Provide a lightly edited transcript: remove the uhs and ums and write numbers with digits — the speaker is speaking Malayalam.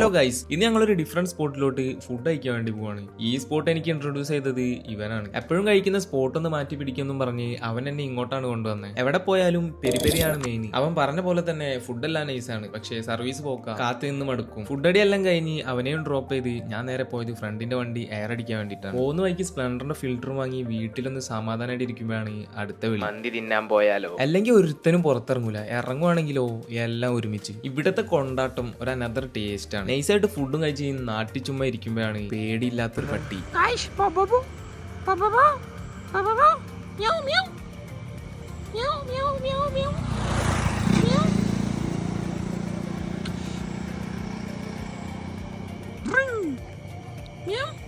ഹലോ ഗൈസ്, ഇന്ന് ഞങ്ങളൊരു ഡിഫറെന്റ് സ്പോട്ടിലോട്ട് ഫുഡ് കഴിക്കാൻ വേണ്ടി പോവാണ്. ഈ സ്പോട്ട് എനിക്ക് ഇൻട്രൊഡ്യൂസ് ചെയ്തത് ഇവനാണ്. എപ്പോഴും കഴിക്കുന്ന സ്പോട്ട് ഒന്ന് മാറ്റി പിടിക്കുമെന്നും പറഞ്ഞ് അവൻ എന്നെ ഇങ്ങോട്ടാണ് കൊണ്ടുവന്നത്. എവിടെ പോയാലും പെരിപെരിയാണ് മെയിൻ. അവൻ പറഞ്ഞ പോലെ തന്നെ ഫുഡെല്ലാം നൈസാണ്, പക്ഷേ സർവീസ് പോക്കാം, കാത്തു നിന്ന് മടുക്കും. ഫുഡ് അടിയെല്ലാം കഴിഞ്ഞ് അവനെയും ഡ്രോപ്പ് ചെയ്ത് ഞാൻ നേരെ പോയത് ഫ്രണ്ടിന്റെ വണ്ടി എയർ അടിക്കാൻ വേണ്ടിയിട്ടാണ്. പോകുന്ന വഴിക്ക് സ്പ്ലെൻഡറിന്റെ ഫിൽറ്റർ വാങ്ങി വീട്ടിലൊന്ന് സമാധാനമായിട്ട് ഇരിക്കുമ്പോഴാണ് അടുത്ത വിളി, മന്തി തിന്നാൻ പോയാലോ. അല്ലെങ്കിൽ ഒരുത്തനും പുറത്തിറങ്ങൂല, ഇറങ്ങുവാണെങ്കിലോ എല്ലാം ഒരുമിച്ച്. ഇവിടത്തെ കൊണ്ടാട്ടം ഒരു അനദർ ടേസ്റ്റ് ആണ്. നൈസായിട്ട് ഫുഡും കഴിച്ച് നാട്ടി ചുമ്മാ ഇരിക്കുമ്പോഴാണ് പേടിയില്ലാത്തൊരു പട്ടി. Meow.